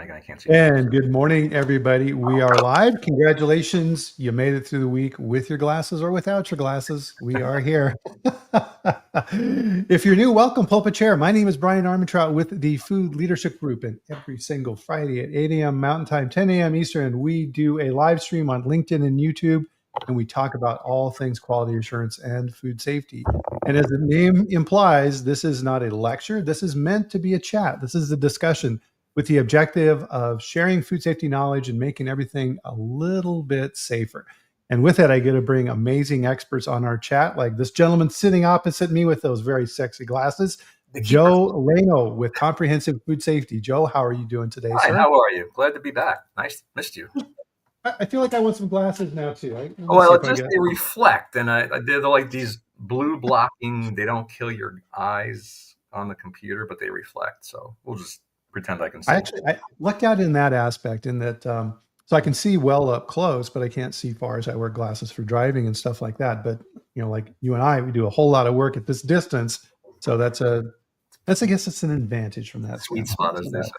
I can't see. And good morning, everybody. We are live. Congratulations. You made it through the week with your glasses or without your glasses. We are here. If you're new, welcome. Pull up a chair. My name is Bryan Armentrout with the Food Leadership Group. And every single Friday at 8 a.m. Mountain Time, 10 a.m. Eastern, we do a live stream on LinkedIn and YouTube. And we talk about all things quality assurance and food safety. And as the name implies, this is not a lecture. This is meant to be a chat. This is a discussion with the objective of sharing food safety knowledge and making everything a little bit safer. And with it, I get to bring amazing experts on our chat, like this gentleman sitting opposite me with those very sexy glasses, Joe Laino with Comprehensive Food Safety. Joe, how are you doing today, Hi, sir? how are you? Glad to be back. Nice, missed you. I feel like I want some glasses now too. Well, just they reflect, and they're like these blue blocking. They don't kill your eyes on the computer, but they reflect. So we'll just pretend I can see. I lucked out in that aspect, in that so I can see well up close, but I can't see far as I wear glasses for driving and stuff like that. But like you and I, we do a whole lot of work at this distance, so that's I guess it's an advantage from that sweet spot, as they say.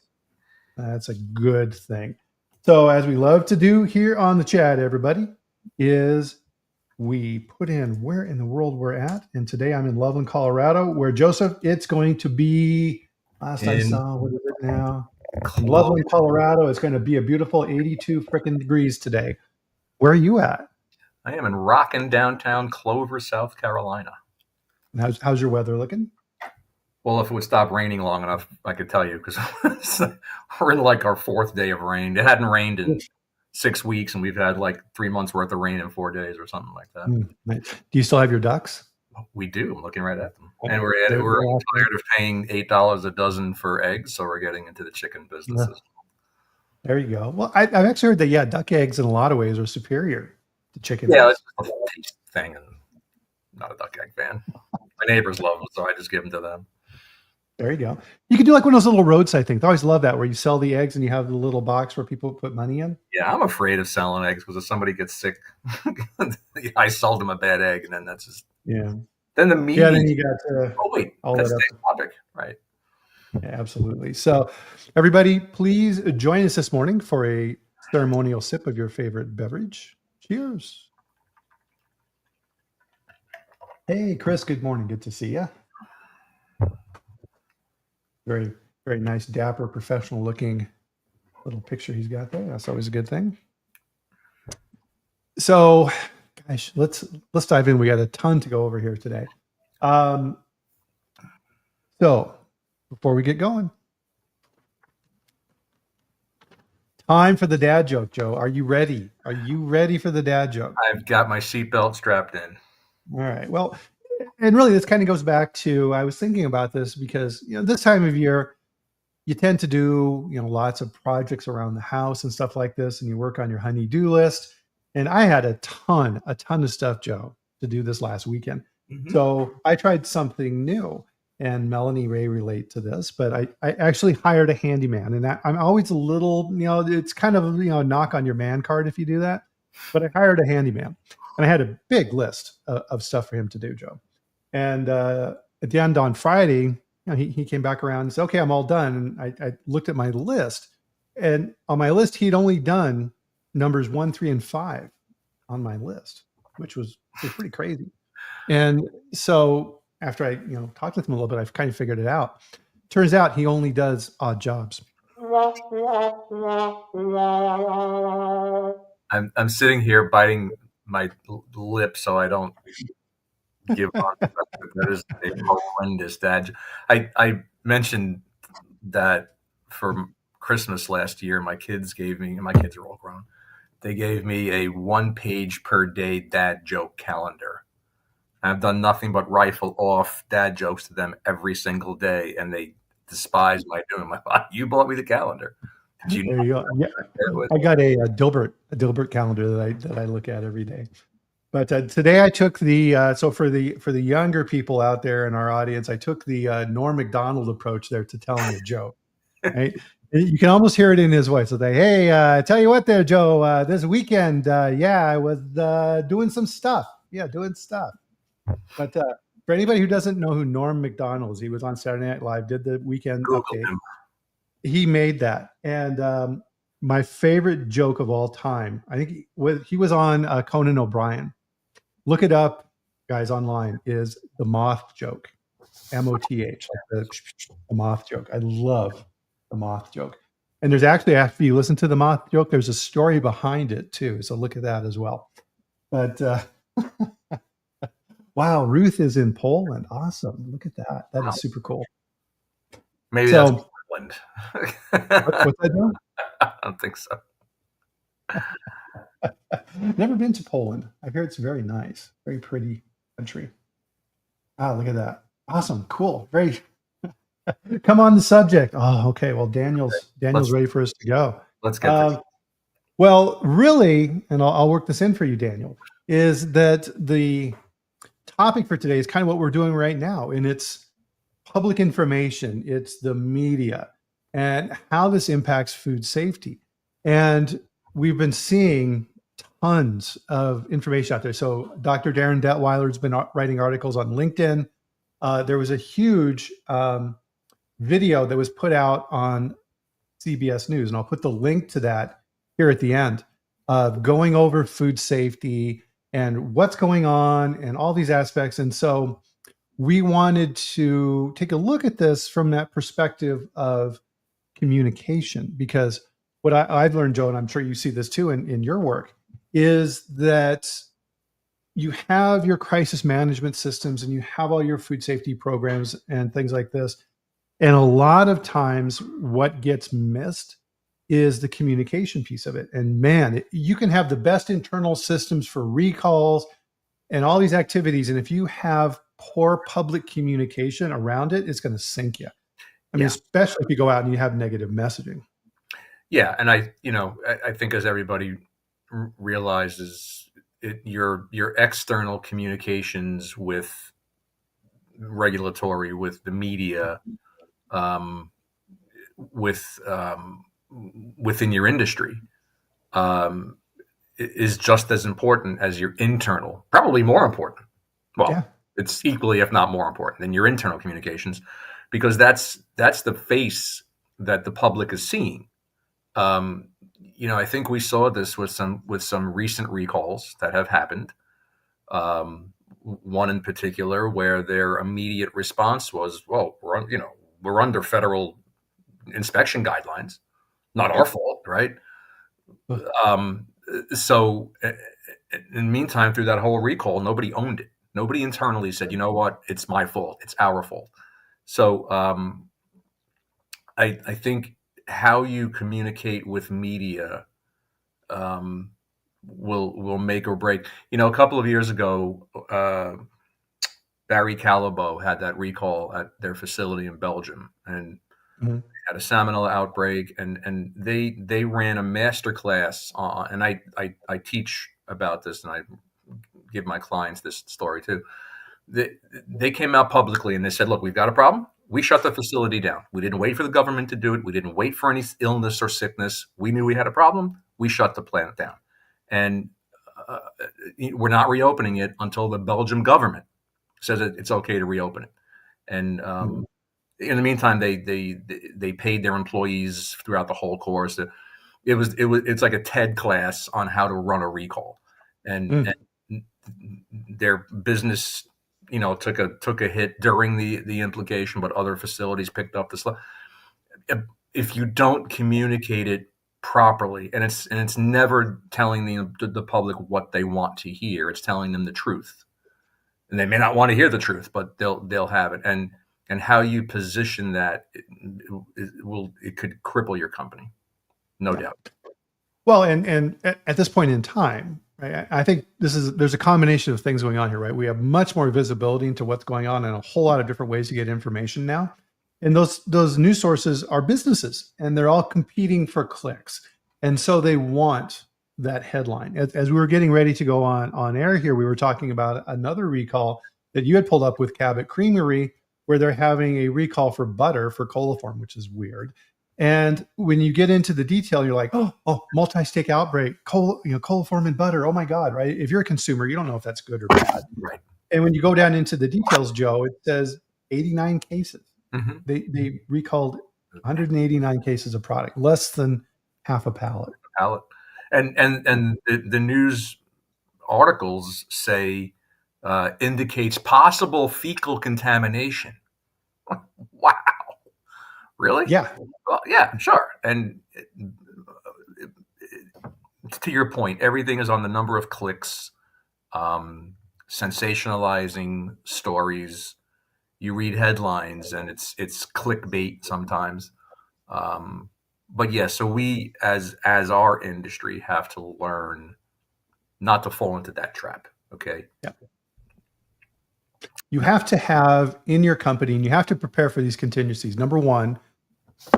That's a good thing. So as we love to do here on the chat, everybody, is we put in where in the world we're at. And today I'm in Loveland, Colorado, where Joseph, it's going to be, last I saw, what is it now? In Loveland, Colorado, it's going to be a beautiful 82 freaking degrees today. Where are you at? I am in rockin' downtown Clover, South Carolina. And how's your weather looking? Well, if it would stop raining long enough, I could tell you, because we're in like our fourth day of rain. It hadn't rained in 6 weeks, and we've had like 3 months worth of rain in 4 days or something like that. Do you still have your ducks? We do. I'm looking right at them. And we're tired of paying $8 a dozen for eggs, so we're getting into the chicken businesses. There you go. Well, I've actually heard that, duck eggs in a lot of ways are superior to chicken eggs. Yeah, it's a taste thing, and I'm not a duck egg fan. My neighbors love them, so I just give them to them. There you go. You can do like one of those little roadside things. I always love that, where you sell the eggs and you have the little box where people put money in. Yeah, I'm afraid of selling eggs, because if somebody gets sick, I sold them a bad egg, and then that's just Then the meat. Yeah, then you got that's the topic, right? Yeah, absolutely. So, everybody, please join us this morning for a ceremonial sip of your favorite beverage. Cheers. Hey, Chris. Good morning. Good to see you. Very, very nice, dapper, professional-looking little picture he's got there. That's always a good thing. So, gosh, let's dive in. We got a ton to go over here today. So, before we get going, time for the dad joke, Joe. Are you ready? Are you ready for the dad joke? I've got my seatbelt strapped in. All right. Well, and really, this kind of goes back to, I was thinking about this because, this time of year, you tend to do, lots of projects around the house and stuff like this, and you work on your honey-do list. And I had a ton of stuff, Joe, to do this last weekend. Mm-hmm. So I tried something new, and Melanie Ray relate to this, but I actually hired a handyman, and I'm always a little, it's kind of, a knock on your man card if you do that, but I hired a handyman, and I had a big list of stuff for him to do, Joe. And at the end on Friday, he came back around and said, okay, I'm all done. And I looked at my list, and on my list, he'd only done numbers 1, 3, and 5 on my list, which was pretty crazy. And so after I, talked with him a little bit, I've kind of figured it out. Turns out he only does odd jobs. I'm sitting here biting my lip so I don't give on. That is a horrendous dad. I mentioned that for Christmas last year, my kids gave me, and my kids are all grown, they gave me a 1-page per day dad joke calendar. I've done nothing but rifle off dad jokes to them every single day, and they despise my doing. You bought me the calendar. There you go. Yeah, I got a Dilbert calendar that I look at every day. But today I took the so for the younger people out there in our audience, I took the Norm Macdonald approach there to telling a joke. Right? You can almost hear it in his voice. So hey, tell you what, there, Joe. This weekend, I was doing some stuff. Yeah, doing stuff. But for anybody who doesn't know who Norm Macdonald is, he was on Saturday Night Live, did the weekend update. he made that. And my favorite joke of all time, I think he was on Conan O'Brien. Look it up, guys, online, is the moth joke. Moth, like the moth joke. I love the moth joke. And there's actually, after you listen to the moth joke, there's a story behind it too. So look at that as well. But wow, Ruth is in Poland. Awesome. Look at that. That is super cool. Maybe that's So Poland. what's that doing? I don't think so. Never been to Poland. I hear it's very nice, very pretty country. Ah, look at that. Awesome. Cool. Very come on the subject. Oh, okay. Well, Daniel's ready for us to go. Let's get this. Well, really, and I'll work this in for you, Daniel, is that the topic for today is kind of what we're doing right now, and it's public information, it's the media, and how this impacts food safety. And we've been seeing tons of information out there. So Dr. Darren Detweiler's been writing articles on LinkedIn. There was a huge video that was put out on CBS News, and I'll put the link to that here at the end, of going over food safety and what's going on and all these aspects. And so we wanted to take a look at this from that perspective of communication, because what I've learned, Joe, and I'm sure you see this too in your work, is that you have your crisis management systems and you have all your food safety programs and things like this. And a lot of times what gets missed is the communication piece of it. And man, you can have the best internal systems for recalls and all these activities. And if you have poor public communication around it, it's going to sink you. I mean, especially if you go out and you have negative messaging. Yeah. And I think as everybody realizes, your external communications with regulatory, with the media, within your industry, is just as important as your internal, probably more important. Well, it's equally, if not more important than your internal communications, because that's the face that the public is seeing. I think we saw this with some recent recalls that have happened. One in particular where their immediate response was, "Well, we're under federal inspection guidelines, not our fault, right?" So, in the meantime, through that whole recall, nobody owned it. Nobody internally said, "You know what? It's my fault. It's our fault." So, I think how you communicate with media will make or break. A couple of years ago, Barry Callebaut had that recall at their facility in Belgium, and had a salmonella outbreak, and they ran a master class on, and I teach about this, and I give my clients this story too. They came out publicly and they said, "Look, we've got a problem. We shut the facility down. We didn't wait for the government to do it. We didn't wait for any illness or sickness. We knew we had a problem. We shut the plant down. And we're not reopening it until the Belgian government says it's okay to reopen it." And in the meantime, they paid their employees throughout the whole course. It's like a TED class on how to run a recall, and their business took a hit during the implication, but other facilities picked up the slack. If you don't communicate it properly, and it's never telling the public what they want to hear, it's telling them the truth, and they may not want to hear the truth, but they'll have it. And how you position that, it could cripple your company, no doubt. Well, and at this point in time, right, I think there's a combination of things going on here, right? We have much more visibility into what's going on and a whole lot of different ways to get information now. And those news sources are businesses, and they're all competing for clicks. And so they want that headline. As we were getting ready to go on air here, we were talking about another recall that you had pulled up with Cabot Creamery, where they're having a recall for butter for coliform, which is weird. And when you get into the detail, you're like, oh, multi-stake outbreak, coliform in butter. Oh my God, right? If you're a consumer, you don't know if that's good or bad. Right. And when you go down into the details, Joe, it says 89 cases. Mm-hmm. They recalled 189 cases of product, less than half a pallet. pallet. And the news articles say indicates possible fecal contamination. Wow, really? Yeah. Well, yeah, sure. And to your point, everything is on the number of clicks, sensationalizing stories. You read headlines, and it's clickbait sometimes. Um, but yeah, so we as our industry have to learn not to fall into that trap. Okay. Yeah. You have to have in your company, and you have to prepare for these contingencies. Number one,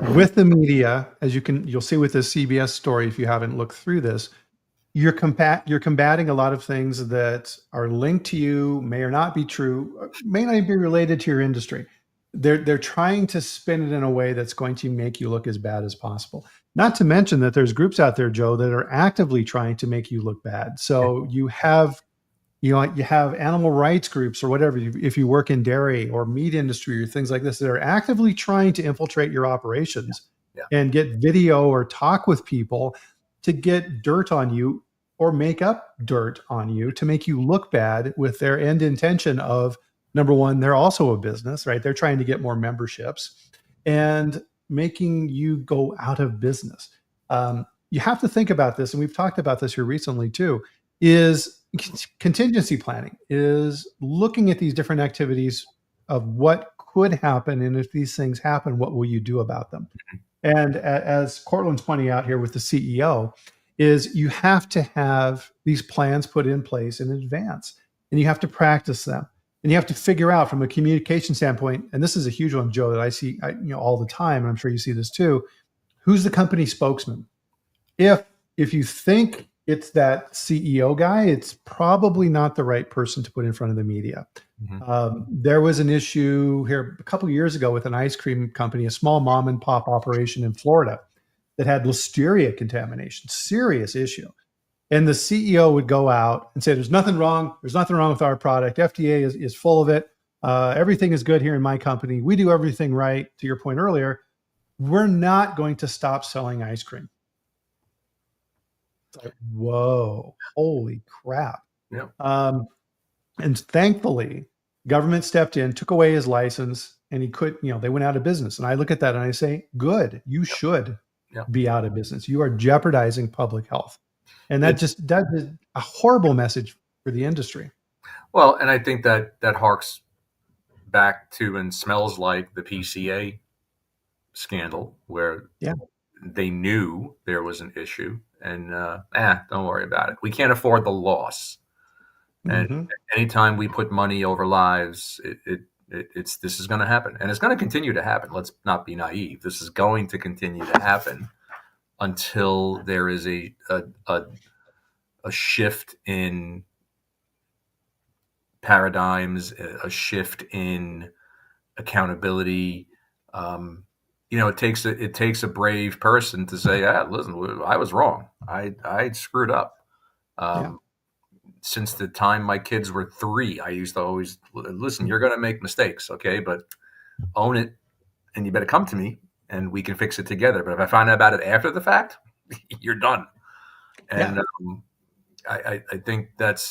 with the media, as you'll see with this CBS story, if you haven't looked through this, you're combating a lot of things that are linked to you, may or not be true, may not be related to your industry. They're trying to spin it in a way that's going to make you look as bad as possible. Not to mention that there's groups out there, Joe, that are actively trying to make you look bad. So you have animal rights groups or whatever, if you work in dairy or meat industry or things like this, that are actively trying to infiltrate your operations Yeah. and get video or talk with people to get dirt on you or make up dirt on you to make you look bad, with their end intention of, number one, they're also a business, right? They're trying to get more memberships and making you go out of business. You have to think about this, and we've talked about this here recently too, is contingency planning, is looking at these different activities of what could happen. And if these things happen, what will you do about them? And as Cortland's pointing out here with the CEO, is you have to have these plans put in place in advance, and you have to practice them, and you have to figure out from a communication standpoint. And this is a huge one, Joe, that I see all the time, and I'm sure you see this too. Who's the company spokesman? If you think it's that CEO guy, it's probably not the right person to put in front of the media. Mm-hmm. There was an issue here a couple of years ago with an ice cream company, a small mom and pop operation in Florida, that had listeria contamination, serious issue. And the CEO would go out and say, there's nothing wrong. There's nothing wrong with our product. FDA is full of it. Everything is good here in my company. We do everything right. To your point earlier, we're not going to stop selling ice cream. It's like, whoa, holy crap. Yeah. And thankfully, government stepped in, took away his license, and he could, they went out of business. And I look at that and I say, good, you should be out of business. You are jeopardizing public health. And that is a horrible message for the industry. Well, and I think that harks back to and smells like the PCA scandal, where they knew there was an issue, and don't worry about it. We can't afford the loss. And anytime we put money over lives, this is going to happen, and it's going to continue to happen. Let's not be naive. This is going to continue to happen until there is a shift in paradigms, a shift in accountability. It takes a brave person to say, listen, I was wrong. I screwed up. Since the time my kids were 3, I used to always listen. You're going to make mistakes, okay, but own it, and you better come to me, and we can fix it together. But if I find out about it after the fact, you're done. And I think that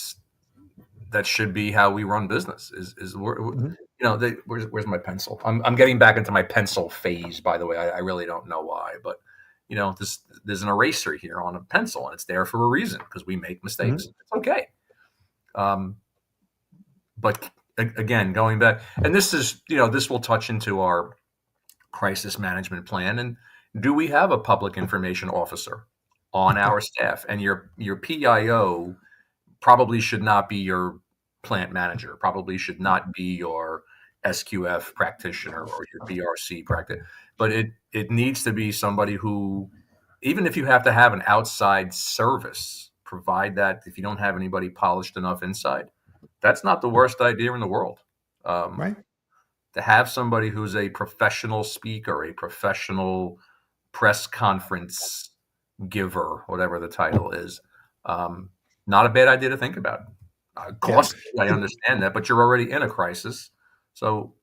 should be how we run business. Where's my pencil? I'm getting back into my pencil phase, by the way. I really don't know why, but there's an eraser here on a pencil, and it's there for a reason, because we make mistakes. It's okay. But again, going back, and this is, this will touch into our crisis management plan. And do we have a public information officer on our staff? And your PIO probably should not be your plant manager, probably should not be your SQF practitioner or your BRC practitioner, but it needs to be somebody who, even if you have to have an outside service provide that, if you don't have anybody polished enough inside, that's not the worst idea in the world. Right. To have somebody who's a professional speaker, a professional press conference giver, whatever the title is, not a bad idea to think about. Costly, I understand that, but you're already in a crisis. So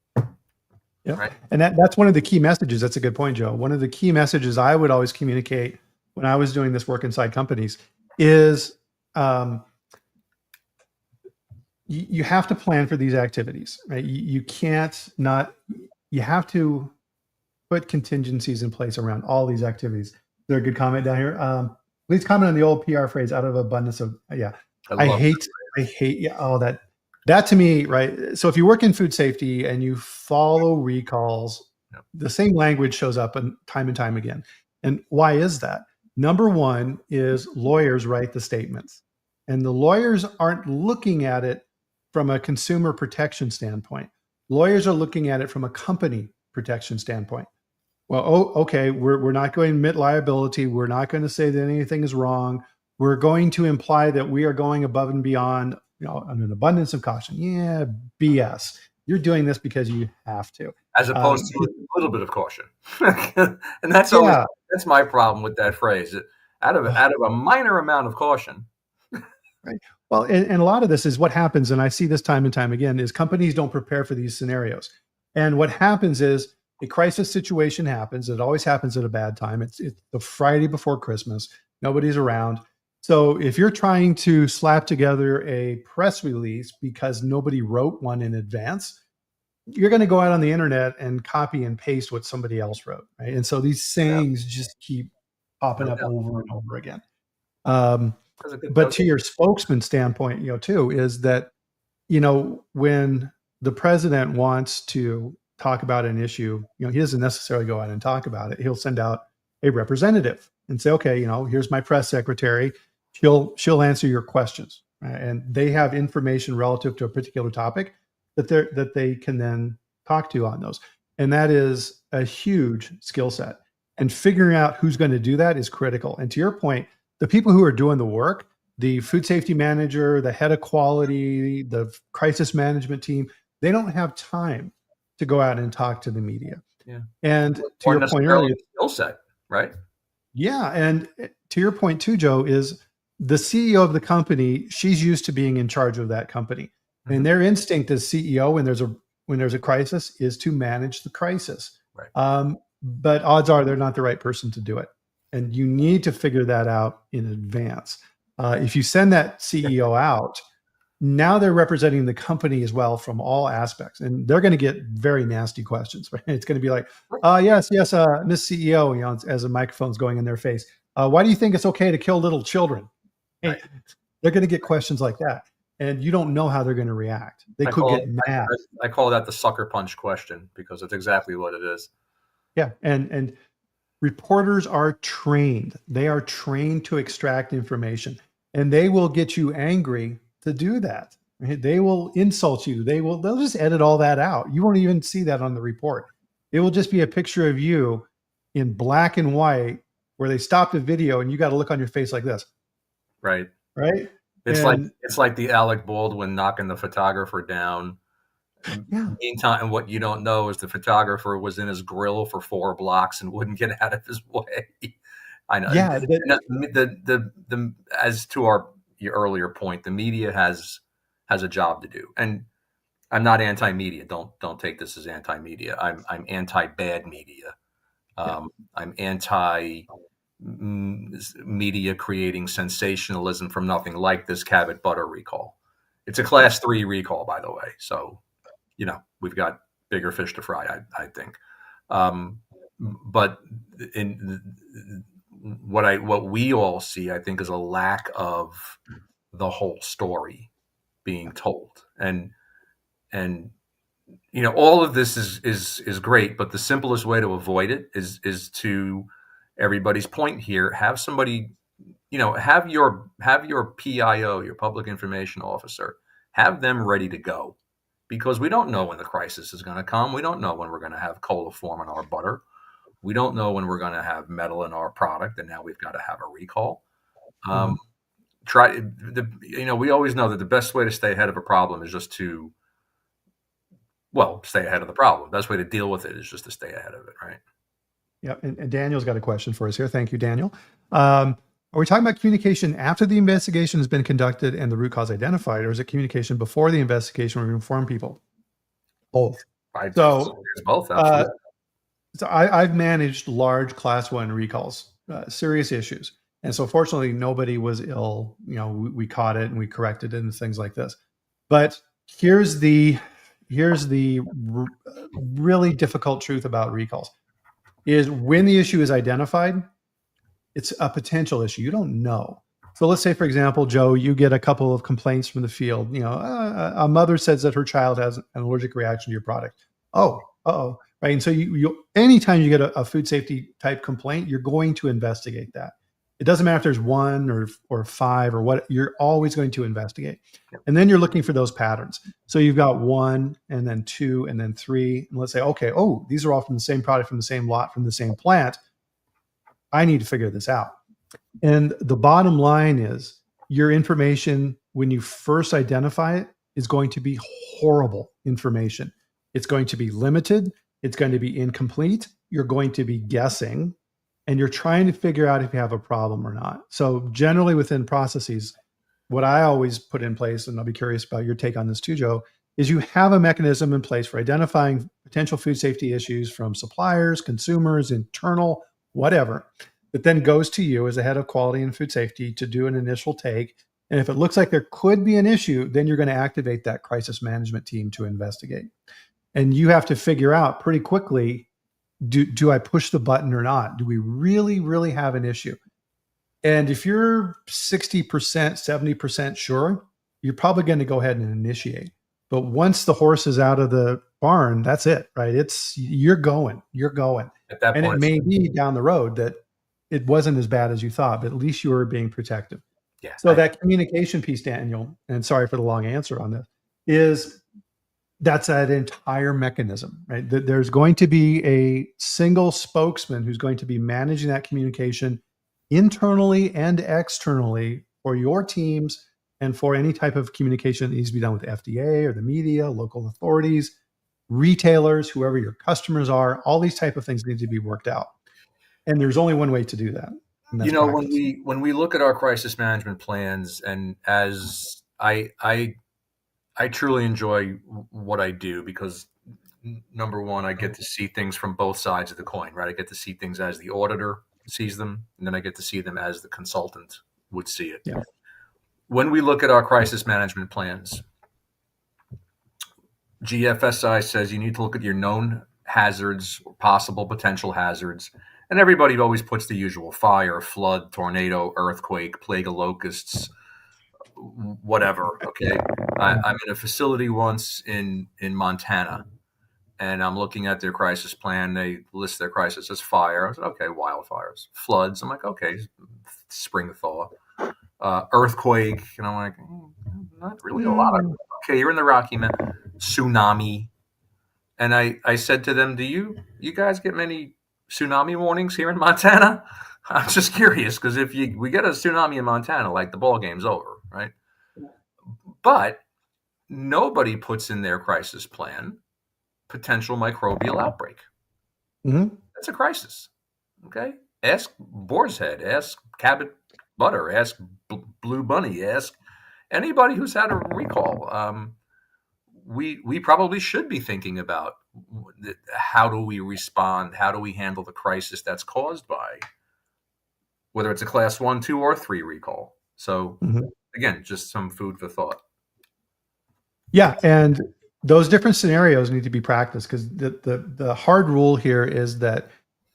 Yeah. right? And that's one of the key messages. That's a good point, Joe. One of the key messages I would always communicate when I was doing this work inside companies is um, you have to plan for these activities, right? You can't not, you have to put contingencies in place around all these activities. Is there a good comment down here? Please comment on the old PR phrase, out of abundance of, yeah. I I love hate, yeah, oh, that to me, right? So if you work in food safety and you follow recalls, it. the same language shows up and time again. And why is that? Number one is lawyers write the statements, and the lawyers aren't looking at it from a consumer protection standpoint. Lawyers are looking at it from a company protection standpoint. Well, okay, we're not going to admit liability. We're not going to say that anything is wrong. We're going to imply that we are going above and beyond, on an abundance of caution. Yeah, BS. You're doing this because you have to. As opposed to a little bit of caution. And that's always, Yeah. that's my problem with that phrase. Out of a minor amount of caution. Right. Well, and a lot of this is what happens, and I see this time and time again, is companies don't prepare for these scenarios. And what happens is a crisis situation happens. It always happens at a bad time. It's the Friday before Christmas. Nobody's around. So if you're trying to slap together a press release because nobody wrote one in advance, you're going to go out on the internet and copy and paste what somebody else wrote. Right. And so these sayings just keep popping No up doubt. over and over again. That But to your spokesman standpoint, too, is that, when the president wants to talk about an issue, he doesn't necessarily go out and talk about it. He'll send out a representative and say, okay, here's my press secretary. She'll answer your questions. Right? And they have information relative to a particular topic that they can then talk to on those. And that is a huge skill set. And figuring out who's going to do that is critical. And to your point, the people who are doing the work, the food safety manager, the head of quality, the crisis management team, they don't have time to go out and talk to the media. Yeah. And to your point earlier, skill set, right? Yeah. And to your point too, Joe, is the CEO of the company, she's used to being in charge of that company. And their instinct as CEO when there's a crisis is to manage the crisis. Right. But odds are they're not the right person to do it. And you need to figure that out in advance. If you send that CEO out, now they're representing the company as well from all aspects. And they're going to get very nasty questions. Right? It's going to be like, yes, Miss CEO, as a microphone's going in their face. Why do you think it's okay to kill little children? Right. They're going to get questions like that. And you don't know how they're going to react. They could get mad. I call that the sucker punch question because it's exactly what it is. Yeah. And reporters are trained. They are trained to extract information, and they will get you angry to do that. Right? They will insult you. They'll just edit all that out. You won't even see that on the report. It will just be a picture of you in black and white where they stopped the video and you got to look on your face like this. Right. Right. It's like the Alec Baldwin knocking the photographer down. Yeah. Meantime, what you don't know is the photographer was in his grill for 4 blocks and wouldn't get out of his way. I know. Yeah. As to your earlier point, the media has a job to do, and I'm not anti-media. Don't take this as anti-media. I'm anti-bad media. I'm anti-media creating sensationalism from nothing, like this Cabot butter recall. It's a class 3 recall, by the way. So, we've got bigger fish to fry, I think. But what we all see, I think, is a lack of the whole story being told. And all of this is great, but the simplest way to avoid it is to everybody's point here, have somebody, have your PIO, your public information officer, have them ready to go, because we don't know when the crisis is going to come. We don't know when we're going to have coliform in our butter. We don't know when we're going to have metal in our product, and now we've got to have a recall. We always know that the best way to stay ahead of a problem is just to, stay ahead of the problem. The best way to deal with it is just to stay ahead of it, right? Yeah, and Daniel's got a question for us here. Thank you, Daniel. Are we talking about communication after the investigation has been conducted and the root cause identified, or is it communication before the investigation where we inform people? Both. So, both, uh, absolutely. I've managed large class 1 recalls, serious issues. And so fortunately, nobody was ill. We caught it and we corrected it and things like this. But here's the really difficult truth about recalls is when the issue is identified, it's a potential issue. You don't know. So let's say, for example, Joe, you get a couple of complaints from the field. A mother says that her child has an allergic reaction to your product. Oh, right. And so anytime you get a food safety type complaint, you're going to investigate that. It doesn't matter if there's one or five or what. You're always going to investigate, and then you're looking for those patterns. So you've got one, and then two, and then three. And let's say, okay, these are all from the same product, from the same lot, from the same plant. I need to figure this out. And the bottom line is your information, when you first identify it, is going to be horrible information. It's going to be limited. It's going to be incomplete. You're going to be guessing, and you're trying to figure out if you have a problem or not. So generally within processes, what I always put in place, and I'll be curious about your take on this too, Joe, is you have a mechanism in place for identifying potential food safety issues from suppliers, consumers, internal, whatever, that then goes to you as the head of quality and food safety to do an initial take. And if it looks like there could be an issue, then you're going to activate that crisis management team to investigate. And you have to figure out pretty quickly, do I push the button or not? Do we really, really have an issue? And if you're 60%, 70% sure, you're probably going to go ahead and initiate. But once the horse is out of the barn, that's it, right? You're going. At that And point, it may be down the road that it wasn't as bad as you thought, but at least you were being protective. yeah. So that communication piece, Daniel, and sorry for the long answer on this, that's that entire mechanism, right? There's going to be a single spokesman who's going to be managing that communication internally and externally for your teams and for any type of communication that needs to be done with the FDA or the media, local authorities, retailers, whoever your customers are. All these type of things need to be worked out. And there's only one way to do that. And that's practice. When we look at our crisis management plans, and as I truly enjoy what I do because number one, I get to see things from both sides of the coin, right? I get to see things as the auditor sees them, and then I get to see them as the consultant would see it. Yeah. When we look at our crisis management plans, GFSI says you need to look at your known hazards or possible potential hazards. And everybody always puts the usual: fire, flood, tornado, earthquake, plague of locusts, whatever. Okay. I'm in a facility once in Montana, and I'm looking at their crisis plan. They list their crisis as fire. I said, okay, wildfires, floods. I'm like, okay, spring thaw, earthquake. And I'm like, not really a lot of. Okay, you're in the Rocky Mountain. Tsunami. And I said to them, do you guys get many tsunami warnings here in Montana? I'm just curious, because if we get a tsunami in Montana, like, the ball game's over, right? But nobody puts in their crisis plan potential microbial outbreak. Mm-hmm. That's a crisis. Okay? Ask Boar's Head, ask Cabot Butter, ask Blue Bunny, ask anybody who's had a recall. We probably should be thinking about how do we respond, how do we handle the crisis that's caused by whether it's a class 1, 2, or 3 recall. So again, just some food for thought. Yeah, and those different scenarios need to be practiced, because the hard rule here is that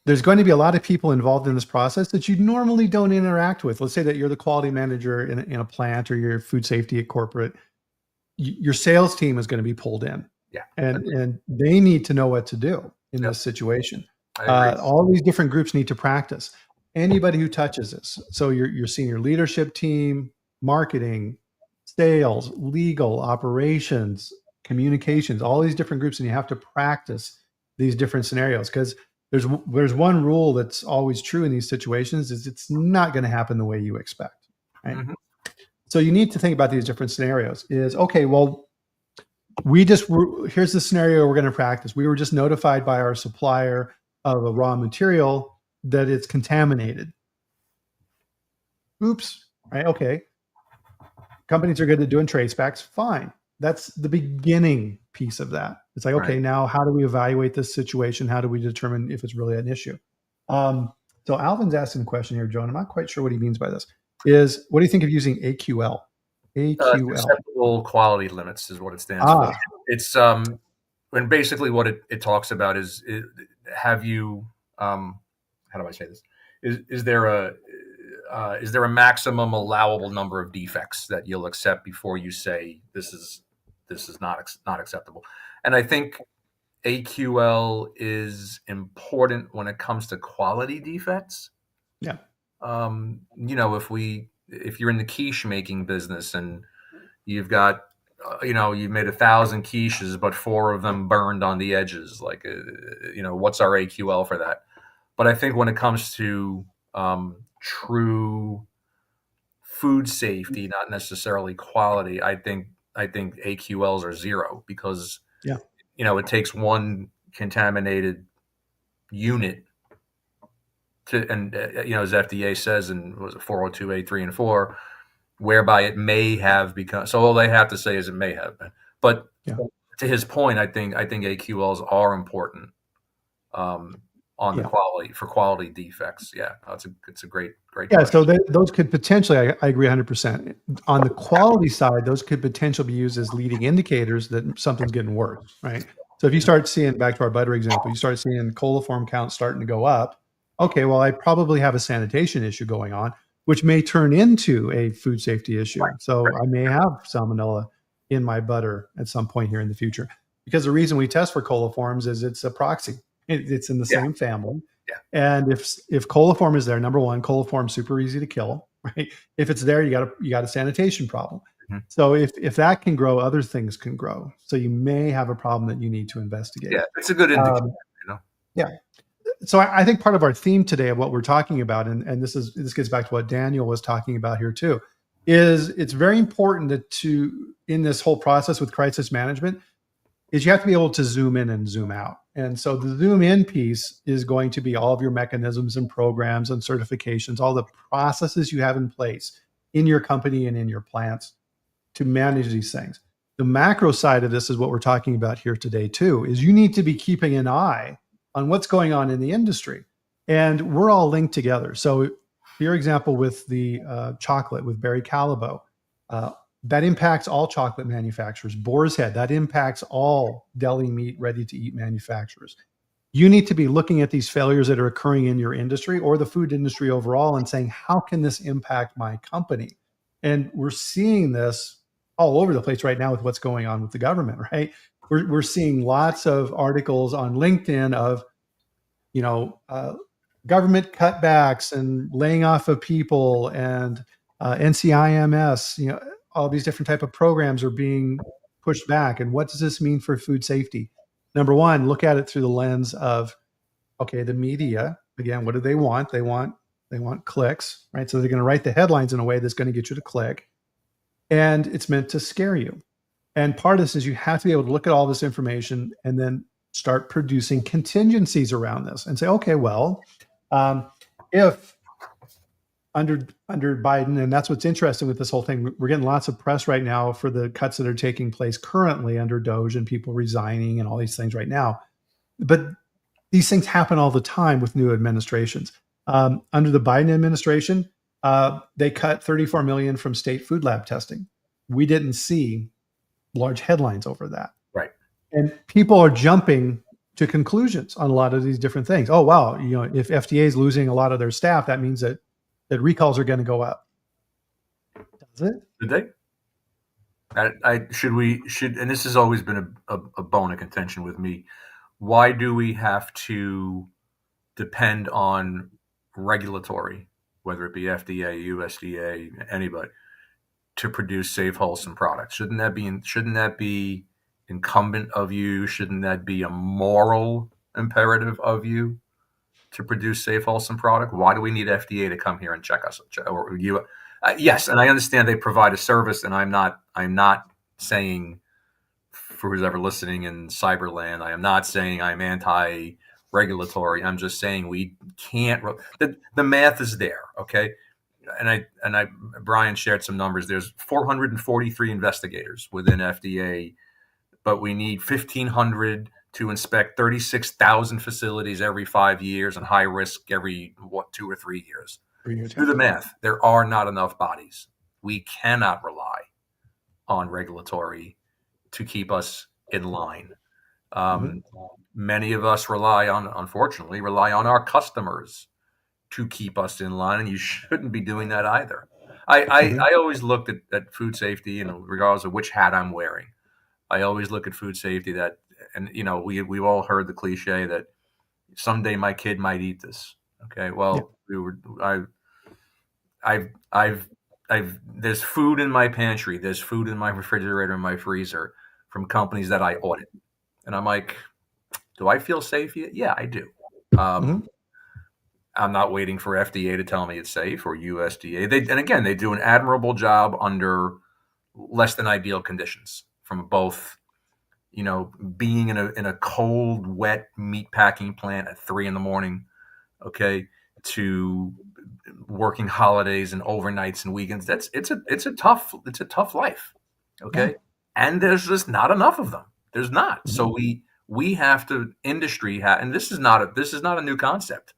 there's going to be a lot of people involved in this process that you normally don't interact with. Let's say that you're the quality manager in a plant, or your food safety at corporate. Your sales team is going to be pulled in, and they need to know what to do in this situation. All these different groups need to practice. Anybody who touches this, so your senior leadership team, marketing, sales, legal, operations, communications, all these different groups, and you have to practice these different scenarios, because there's one rule that's always true in these situations: is it's not going to happen the way you expect, right? Mm-hmm. So you need to think about these different scenarios. Is, okay, well, here's the scenario we're going to practice. We were just notified by our supplier of a raw material that it's contaminated. Oops, right? Okay. Companies are good at doing trace backs. Fine. That's the beginning piece of that. It's like, Right. okay, now how do we evaluate this situation? How do we determine if it's really an issue? Um, so Alvin's asking a question here, Joe, and I'm not quite sure what he means by this. Is what do you think of using AQL? AQL. Acceptable quality limits is what it stands for. Ah, It's and basically what it talks about is have you how do I say this? Is there a maximum allowable number of defects that you'll accept before you say this is not acceptable? And I think AQL is important when it comes to quality defects. yeah, If you're in the quiche making business and you've got you've made 1,000 quiches, but 4 of them burned on the edges. Like, what's our AQL for that? But I think when it comes to true food safety, not necessarily quality, I think AQLs are zero because yeah, it takes one contaminated unit to, and as FDA says in was it 402A 3 and 4, whereby it may have become. So all they have to say is it may have been. But yeah, to his point, I think AQLs are important on the yeah. quality defects. Yeah, it's a great Yeah, so question. those could potentially, I agree 100%. On the quality side, those could potentially be used as leading indicators that something's getting worse, right? So if you start seeing, back to our butter example, you start seeing coliform counts starting to go up, okay, well, I probably have a sanitation issue going on, which may turn into a food safety issue. So I may have salmonella in my butter at some point here in the future. Because the reason we test for coliforms is it's a proxy. It's in the Yeah, same family. yeah, And if coliform is there, number one, coliform super easy to kill, right? If it's there, you got a sanitation problem. mhm. So if that can grow, other things can grow. So you may have a problem that you need to investigate. Yeah. It's a good indicator. Um, You know, yeah. So I think part of our theme today of what we're talking about, and this gets back to what Daniel was talking about here too, is it's very important that to in this whole process with crisis management is you have to be able to zoom in and zoom out. And so the zoom in piece is going to be all of your mechanisms and programs and certifications, all the processes you have in place in your company and in your plants to manage these things. The macro side of this is what we're talking about here today too, is you need to be keeping an eye on what's going on in the industry. And we're all linked together. So your example with the chocolate with Barry Callebaut, uh, that impacts all chocolate manufacturers. Boar's Head, that impacts all deli meat, ready to eat manufacturers. You need to be looking at these failures that are occurring in your industry or the food industry overall and saying, how can this impact my company? And we're seeing this all over the place right now with what's going on with the government, right? We're seeing lots of articles on LinkedIn of, you know, government cutbacks and laying off of people and NCIMS, all these different type of programs are being pushed back. And what does this mean for food safety? Number one, look at it through the lens of, okay, the media, again, what do they want? They want clicks, right? So they're going to write the headlines in a way that's going to get you to click. And it's meant to scare you. And part of this is you have to be able to look at all this information and then start producing contingencies around this and say, okay, well, um, if under Biden, and that's what's interesting with this whole thing, we're getting lots of press right now for the cuts that are taking place currently under Doge and people resigning and all these things right now. But these things happen all the time with new administrations. Under the Biden administration, they cut 34 million from state food lab testing. We didn't see large headlines over that. right. And people are jumping to conclusions on a lot of these different things. Oh, wow, if FDA is losing a lot of their staff, that means that recalls are going to go up. Does it? Did they? Should, and this has always been a bone of contention with me. Why do we have to depend on regulatory, whether it be FDA, USDA, anybody, to produce safe, wholesome products? Shouldn't that be incumbent of you? Shouldn't that be a moral imperative of you to produce safe, wholesome product? Why do we need FDA to come here and check us? Or you? Yes, and I understand they provide a service, and I'm not saying, for who's ever listening in cyberland, I am not saying I'm anti-regulatory. I'm just saying we can't. The math is there, okay? And I Bryan shared some numbers. There's 443 investigators within FDA but we need 1,500 to inspect 36,000 facilities every 5 years and high risk every 2 or 3 years. Do the math. There are not enough bodies. We cannot rely on regulatory to keep us in line. Um, Many of us unfortunately, rely on our customers to keep us in line, and you shouldn't be doing that either. I always looked at food safety, regardless of which hat I'm wearing. I always look at food safety and we've all heard the cliche that someday my kid might eat this. Okay, well, there's food in my pantry, there's food in my refrigerator and my freezer from companies that I audit, and I'm like, do I feel safe yet? Yeah, I do. I'm not waiting for FDA to tell me it's safe, or USDA. They do an admirable job under less than ideal conditions, from both, being in a cold, wet meat packing plant at 3 a.m, okay, to working holidays and overnights and weekends. It's a tough life, okay, and there's just not enough of them. There's not. So we have to and this is not a new concept.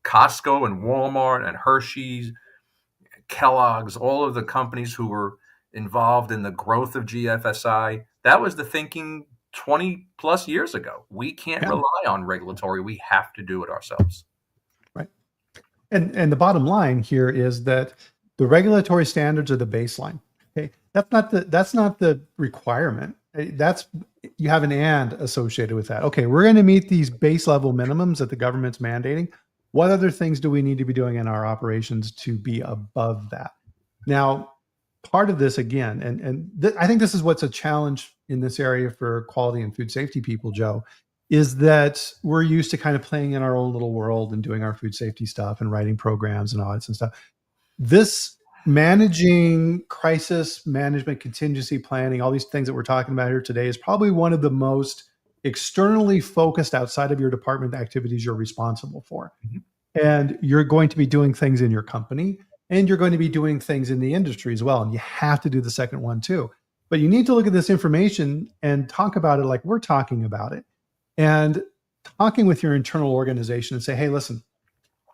Costco and Walmart and Hershey's, Kellogg's, all of the companies who were involved in the growth of GFSI, that was the thinking 20 plus years ago. We can't rely on regulatory. We have to do it ourselves. Right. And the bottom line here is that the regulatory standards are the baseline. Okay. That's not the requirement. You have an and associated with that. Okay, we're going to meet these base level minimums that the government's mandating. What other things do we need to be doing in our operations to be above that? Now, part of this, again, I think this is what's a challenge in this area for quality and food safety people, Joe, is that we're used to kind of playing in our own little world and doing our food safety stuff and writing programs and audits and stuff. This managing crisis management, contingency planning, all these things that we're talking about here today is probably one of the most externally focused, outside of your department, activities you're responsible for. And you're going to be doing things in your company, and you're going to be doing things in the industry as well. And you have to do the second one too. But you need to look at this information and talk about it like we're talking about it, and talking with your internal organization and say, hey, listen,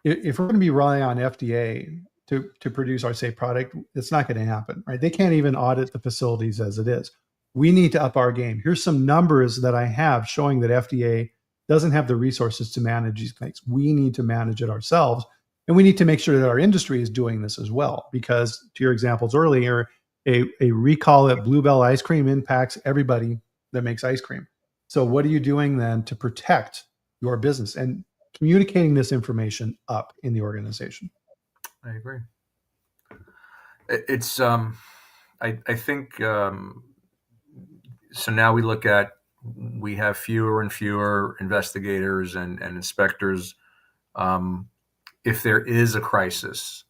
if we're going to be relying on FDA to produce our safe product, it's not going to happen, right? They can't even audit the facilities as it is. We need to up our game. Here's some numbers that I have showing that FDA doesn't have the resources to manage these things. We need to manage it ourselves. And we need to make sure that our industry is doing this as well. Because to your examples earlier, a recall at Bluebell ice cream impacts everybody that makes ice cream. So what are you doing then to protect your business and communicating this information up in the organization? I agree. It's I think so now we have fewer and fewer investigators and inspectors. If there is a crisis,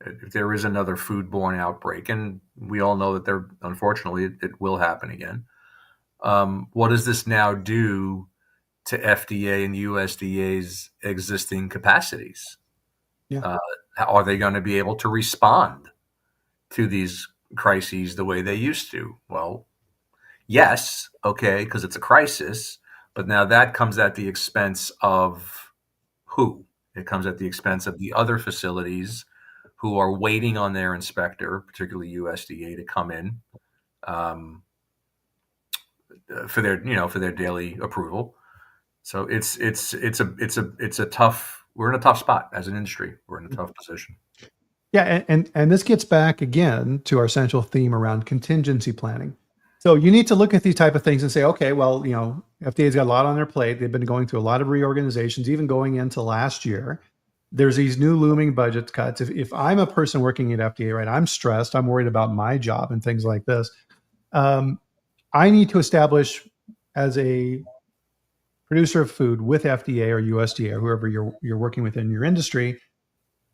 if there is another foodborne outbreak, and we all know that unfortunately it will happen again, what does this now do to FDA and USDA's existing capacities? Are they going to be able to respond to these crises the way they used to? Well, yes, okay, because it's a crisis, but now that comes at the expense of who? It comes at the expense of the other facilities who are waiting on their inspector, particularly USDA, to come in for their daily approval. So it's a tough. We're in a tough spot as an industry. We're in a tough position. Yeah, and this gets back again to our central theme around contingency planning. So you need to look at these type of things and say, okay, well, FDA's got a lot on their plate. They've been going through a lot of reorganizations, even going into last year. There's these new looming budget cuts. If I'm a person working at FDA, right, I'm stressed. I'm worried about my job and things like this. I need to establish, as a producer of food with FDA or USDA or whoever you're working with in your industry,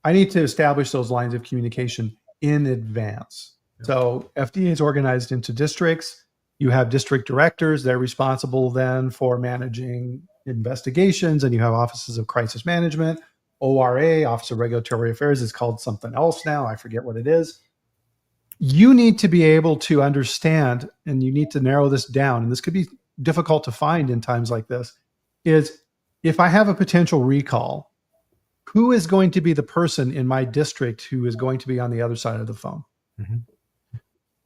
I need to establish those lines of communication in advance. So FDA is organized into districts. You have district directors. They're responsible then for managing investigations, and you have offices of crisis management. ORA, Office of Regulatory Affairs, is called something else now. I forget what it is. You need to be able to understand, and you need to narrow this down, and this could be difficult to find in times like this, is if I have a potential recall, who is going to be the person in my district who is going to be on the other side of the phone? Mm-hmm.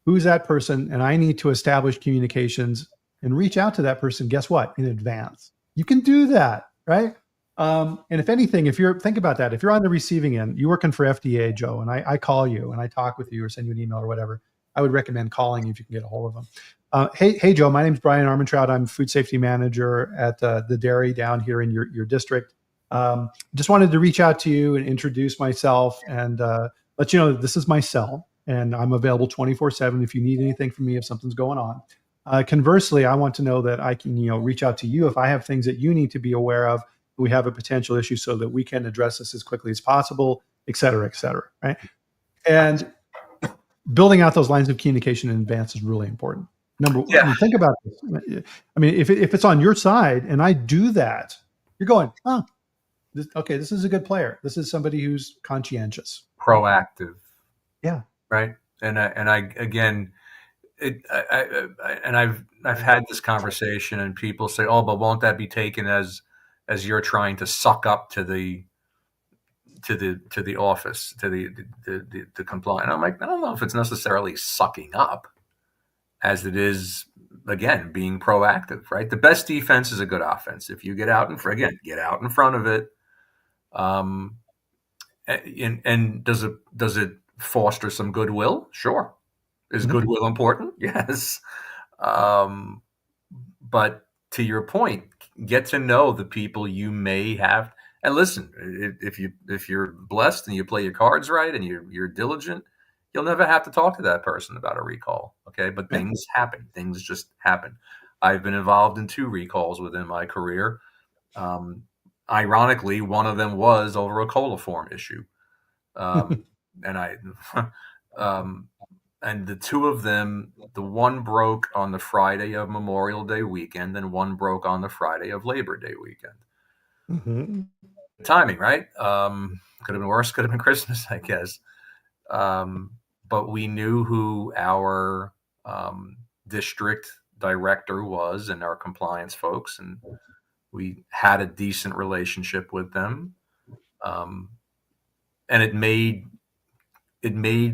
Who's that person? And I need to establish communications and reach out to that person, guess what? In advance. You can do that, right? And if anything, think about that, if you're on the receiving end, you're working for FDA, Joe, and I call you and I talk with you or send you an email or whatever, I would recommend calling you if you can get a hold of them. Hey, Joe, my name's Bryan Armentrout. I'm food safety manager at the dairy down here in your district. Just wanted to reach out to you and introduce myself and let you know that this is my cell and I'm available 24/7 if you need anything from me, if something's going on. Conversely, I want to know that I can, reach out to you if I have things that you need to be aware of. We have a potential issue so that we can address this as quickly as possible, et cetera, right? And building out those lines of communication in advance is really important. Number one, Yeah. think about this. I mean, if it's on your side and I do that, you're going, oh, okay, this is a good player. This is somebody who's conscientious. Proactive. Yeah. Right. And I again, I've had this conversation and people say, oh, but won't that be taken as you're trying to suck up to the office, to the compliant? I'm like, I don't know if it's necessarily sucking up as it is, again, being proactive, right? The best defense is a good offense. If you get out in front of it. And does it foster some goodwill? Sure. Is goodwill important? Yes. But to your point, get to know the people you may have. And listen, if you're blessed and you play your cards right and you're diligent, you'll never have to talk to that person about a recall. Okay. But things happen. Things just happen. I've been involved in 2 recalls within my career. Ironically, one of them was over a coliform issue. And the 2 of them, the one broke on the Friday of Memorial Day weekend, and one broke on the Friday of Labor Day weekend. Mm-hmm. Timing, right? Could have been worse. Could have been Christmas, I guess. But we knew who our district director was and our compliance folks, and we had a decent relationship with them. And it made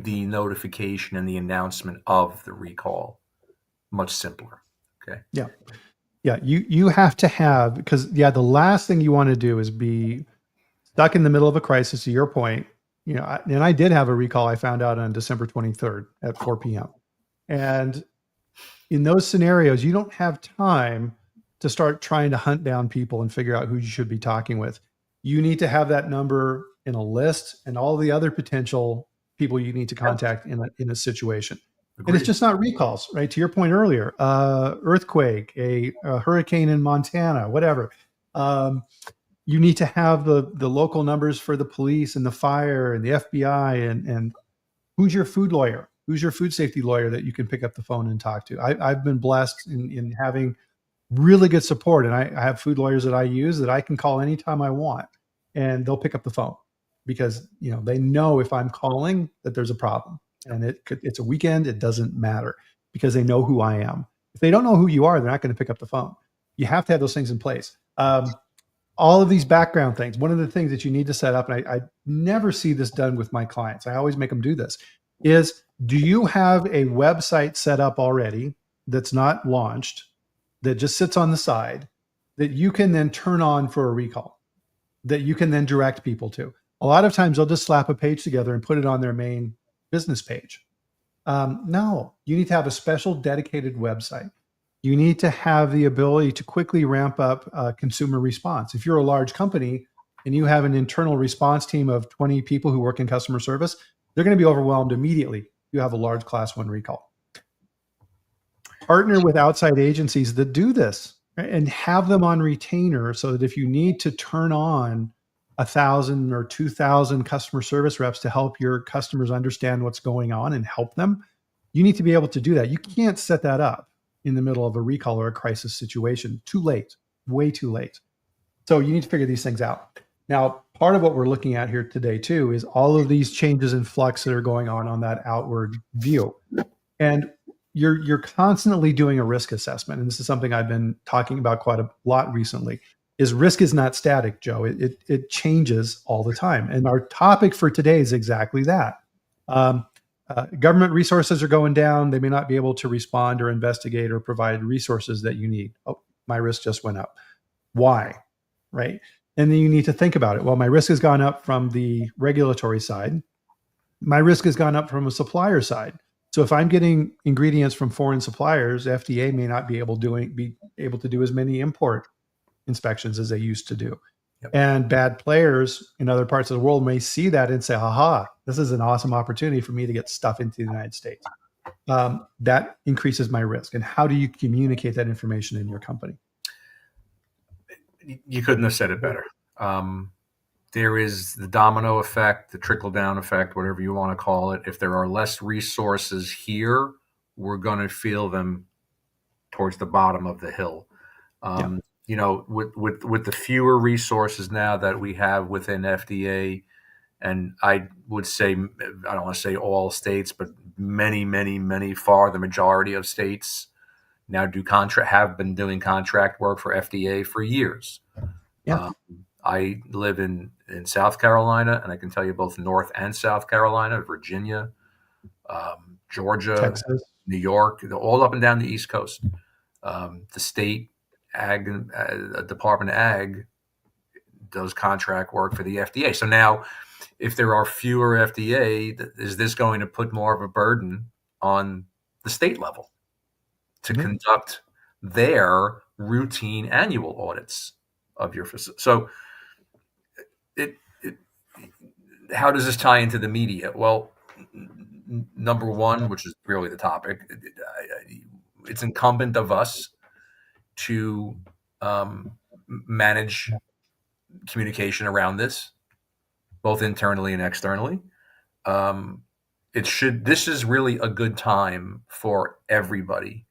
the notification and the announcement of the recall much simpler. Okay. Yeah. You have to have, because the last thing you want to do is be stuck in the middle of a crisis. To your point, and I did have a recall. I found out on December 23rd at 4 p.m. And in those scenarios, you don't have time to start trying to hunt down people and figure out who you should be talking with. You need to have that number in a list and all the other potential people you need to contact in a situation. Agreed. And it's just not recalls, right? To your point earlier, earthquake, a hurricane in Montana, whatever. You need to have the local numbers for the police and the fire and the FBI and who's your food lawyer? Who's your food safety lawyer that you can pick up the phone and talk to? I've been blessed in having really good support. And I have food lawyers that I use that I can call anytime I want and they'll pick up the phone because, they know if I'm calling that there's a problem and it's a weekend. It doesn't matter because they know who I am. If they don't know who you are, they're not going to pick up the phone. You have to have those things in place. All of these background things, one of the things that you need to set up, and I never see this done with my clients, I always make them do this, is do you have a website set up already that's not launched, that just sits on the side, that you can then turn on for a recall, that you can then direct people to? A lot of times they'll just slap a page together and put it on their main business page. No, you need to have a special dedicated website. You need to have the ability to quickly ramp up consumer response. If you're a large company and you have an internal response team of 20 people who work in customer service, they're going to be overwhelmed immediately. You have a large class 1 recall. Partner with outside agencies that do this, right? And have them on retainer so that if you need to turn on 1,000 or 2,000 customer service reps to help your customers understand what's going on and help them, you need to be able to do that. You can't set that up in the middle of a recall or a crisis situation. Too late, way too late. So you need to figure these things out. Now, part of what we're looking at here today too is all of these changes in flux that are going on that outward view. And you're constantly doing a risk assessment, and this is something I've been talking about quite a lot recently. Is risk is not static, Joe. It changes all the time. And our topic for today is exactly that. Um, Government resources are going down. They may not be able to respond or investigate or provide resources that you need. Oh, my risk just went up. Why? Right? And then you need to think about it. Well, my risk has gone up from the regulatory side. My risk has gone up from a supplier side. So if I'm getting ingredients from foreign suppliers, FDA may not be able to do as many import inspections as they used to do. Yep. And bad players in other parts of the world may see that and say, "Haha, this is an awesome opportunity for me to get stuff into the United States." That increases my risk. And how do you communicate that information in your company? You couldn't have said it better. There is the domino effect, the trickle down effect, whatever you want to call it. If there are less resources here, we're going to feel them towards the bottom of the hill. You know, with the fewer resources now that we have within FDA, and I would say, I don't want to say all states, but many, far the majority of states now have been doing contract work for FDA for years. Yeah. I live in South Carolina, and I can tell you both North and South Carolina, Virginia, Georgia, Texas. New York, all up and down the East Coast. The state Department of Ag does contract work for the FDA. So now, if there are fewer FDA, is this going to put more of a burden on the state level to conduct their routine annual audits of your facility? So how does this tie into the media? Well, number one, which is really the topic, it's incumbent of us to manage communication around this, both internally and externally. This is really a good time for everybody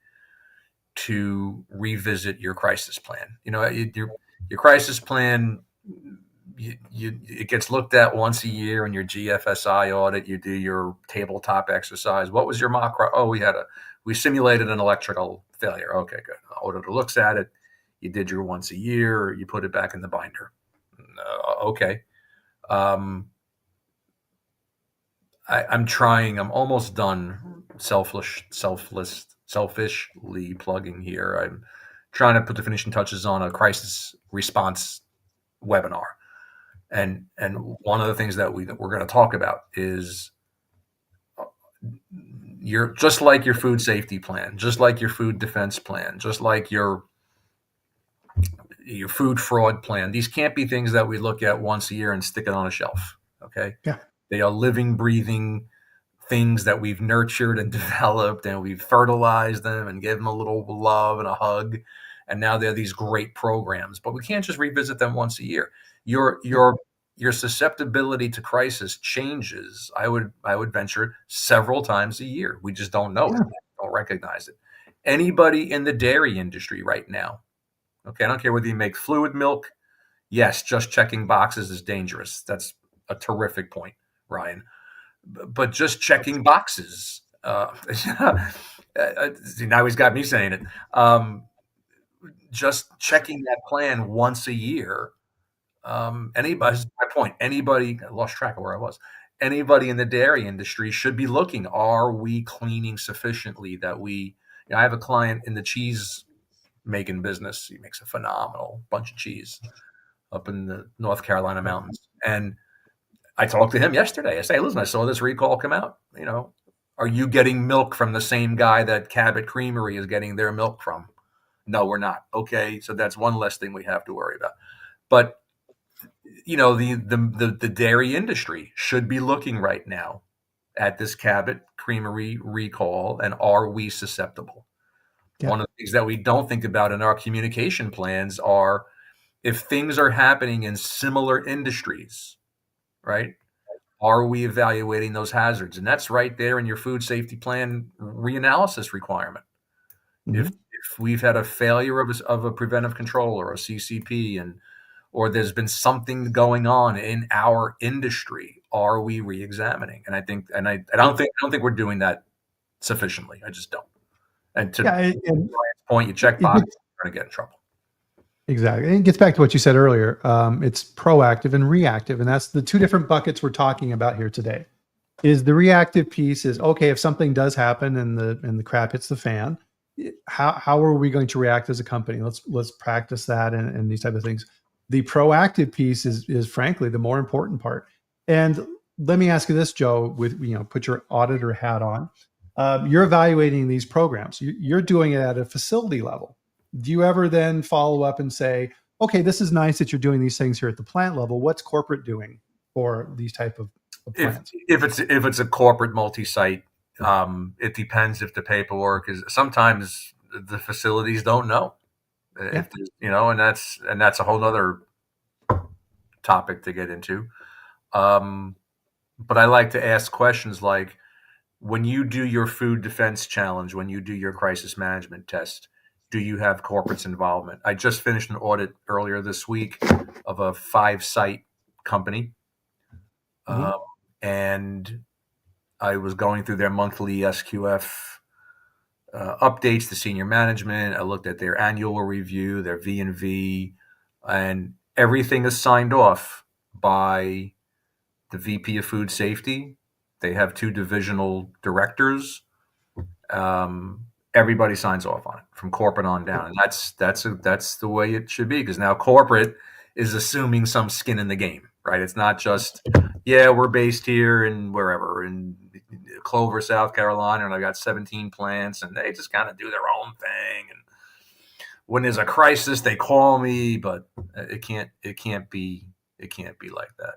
to revisit your crisis plan. You know, your crisis plan, it gets looked at once a year in your GFSI audit. You do your tabletop exercise. What was your mock? Oh, we simulated an electrical failure. Okay, good. The auditor looks at it. You did your once a year. You put it back in the binder. Okay. I'm almost done selfishly plugging here. I'm trying to put the finishing touches on a crisis response webinar. And one of the things that we're going to talk about is just like your food safety plan, just like your food defense plan, just like your food fraud plan. These can't be things that we look at once a year and stick it on a shelf. Okay. Yeah. They are living, breathing things that we've nurtured and developed, and we've fertilized them and give them a little love and a hug. And now they're these great programs, but we can't just revisit them once a year. Your susceptibility to crisis changes. I would venture several times a year. We just don't know it. We don't recognize it. Anybody in the dairy industry right now, okay, I don't care whether you make fluid milk. Yes, just checking boxes is dangerous. That's a terrific point, Ryan. But just checking boxes. Now he's got me saying it. Just checking that plan once a year. Anybody, my point, anybody, I lost track of where I was. Anybody in the dairy industry should be looking, are we cleaning sufficiently that I have a client in the cheese making business. He makes a phenomenal bunch of cheese up in the North Carolina mountains. And I talked to him yesterday. I say, listen, I saw this recall come out. You know, are you getting milk from the same guy that Cabot Creamery is getting their milk from? No, we're not. Okay, so that's one less thing we have to worry about. But you know, the dairy industry should be looking right now at this Cabot Creamery recall, and are we susceptible? Yeah. One of the things that we don't think about in our communication plans are if things are happening in similar industries, right? Are we evaluating those hazards? And that's right there in your food safety plan reanalysis requirement. Mm-hmm. If we've had a failure of a preventive control or a CCP, and or there's been something going on in our industry. Are we re-examining? And I think, and I don't think we're doing that sufficiently. I just don't. And to Yeah, and Brian's point, you check it box, gets you're going to get in trouble. exactly. It gets back to what you said earlier. It's proactive and reactive, and that's the two different buckets we're talking about here today. Is the reactive piece is okay if something does happen and the crap hits the fan. How are we going to react as a company? Let's practice that and these type of things. The proactive piece is frankly the more important part. And let me ask you this, Joe. With put your auditor hat on. You're evaluating these programs. You're doing it at a facility level. Do you ever then follow up and say, okay, this is nice that you're doing these things here at the plant level. What's corporate doing for these type of If plants? it's a corporate multi-site, it depends if the paperwork is. Sometimes the facilities don't know Yeah. if and that's a whole other topic to get into. But I like to ask questions like, when you do your food defense challenge, when you do your crisis management test, do you have corporate's involvement? I just finished an audit earlier this week of a 5-site company, Mhm. uh, and I was going through their monthly SQF updates to senior management. I looked at their annual review, their V&V, and everything is signed off by the VP of Food Safety. They have 2 divisional directors. Everybody signs off on it from corporate on down, and that's the way it should be, because now corporate is assuming some skin in the game, right? It's not just, yeah, we're based here and wherever in Clover, South Carolina, and I got 17 plants, and they just kind of do their own thing. And when there's a crisis, they call me, but it can't be like that.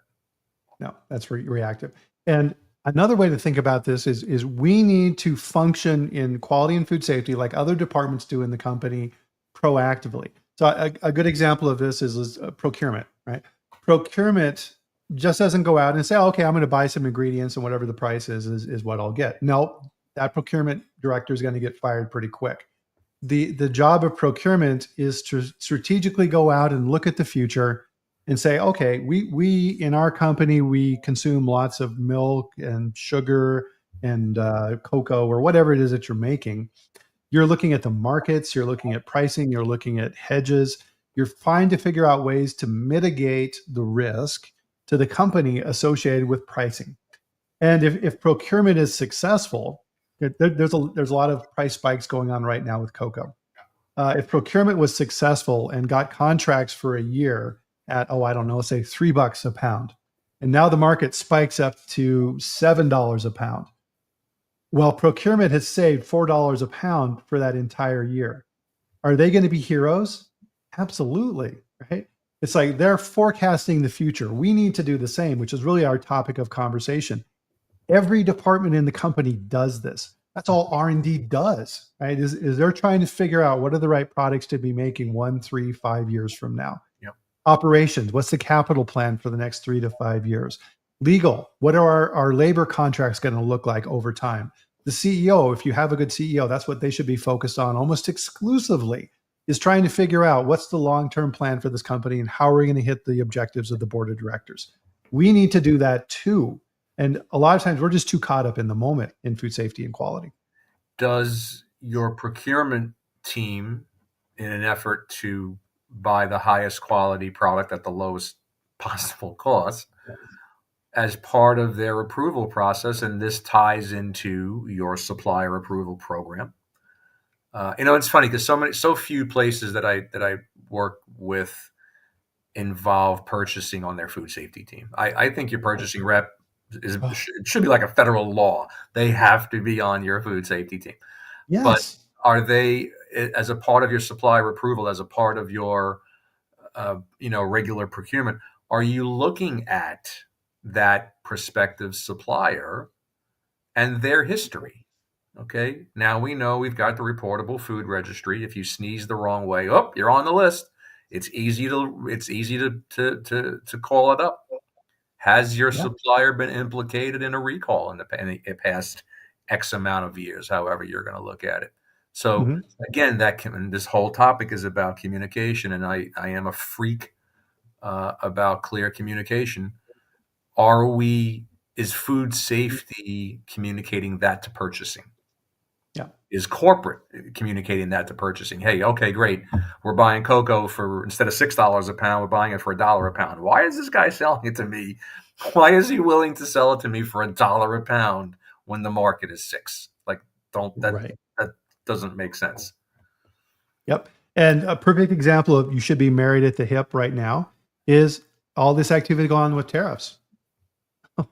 No, that's reactive. And another way to think about this is we need to function in quality and food safety like other departments do in the company proactively. So a good example of this is procurement, right? Procurement just doesn't go out and say, okay, I'm going to buy some ingredients and whatever the price is what I'll get. No, that procurement director is going to get fired pretty quick. The job of procurement is to strategically go out and look at the future and say, okay, we in our company we consume lots of milk and sugar and cocoa or whatever it is that you're making. You're looking at the markets, you're looking at pricing, you're looking at hedges. You're trying to figure out ways to mitigate the risk to the company associated with pricing. And if procurement is successful, there's a lot of price spikes going on right now with cocoa. If procurement was successful and got contracts for a year at, oh, I don't know, say $3 a pound, and now the market spikes up to $7 a pound. Well, procurement has saved $4 a pound for that entire year. Are they going to be heroes? Absolutely, right? It's like they're forecasting the future. We need to do the same, which is really our topic of conversation. Every department in the company does this. That's all R&D does, right? Is they're trying to figure out what are the right products to be making 1, 3, 5 years from now. Yep. Operations, what's the capital plan for the next 3 to 5 years? Legal, what are our labor contracts going to look like over time? The CEO, if you have a good CEO, that's what they should be focused on almost exclusively, is trying to figure out what's the long-term plan for this company and how are we going to hit the objectives of the board of directors. We need to do that too. And a lot of times we're just too caught up in the moment in food safety and quality. Does your procurement team, in an effort to buy the highest quality product at the lowest possible cost, as part of their approval process, and this ties into your supplier approval program? It's funny because so few places that I work with involve purchasing on their food safety team. I think your purchasing rep it should be like a federal law. They have to be on your food safety team. But Yes. are they, as a part of your supplier approval, as a part of your regular procurement, are you looking at that prospective supplier and their history? Okay, now we know we've got the reportable food registry. If you sneeze the wrong way, oh, you're on the list. It's easy to call it up. Has your Yeah. supplier been implicated in a recall in the past X amount of years, however you're going to look at it? So Mhm. again, this whole topic is about communication, and I am a freak about clear communication. Is food safety communicating that to purchasing? Yeah. Is corporate communicating that to purchasing? Hey, okay, great. We're buying cocoa for, instead of $6 a pound, we're buying it for $1 a pound. Why is this guy selling it to me? Why is he willing to sell it to me for $1 a pound when the market is 6? Like, don't Right. that doesn't make sense. Yep. And a perfect example of you should be married at the hip right now is all this activity going on with tariffs.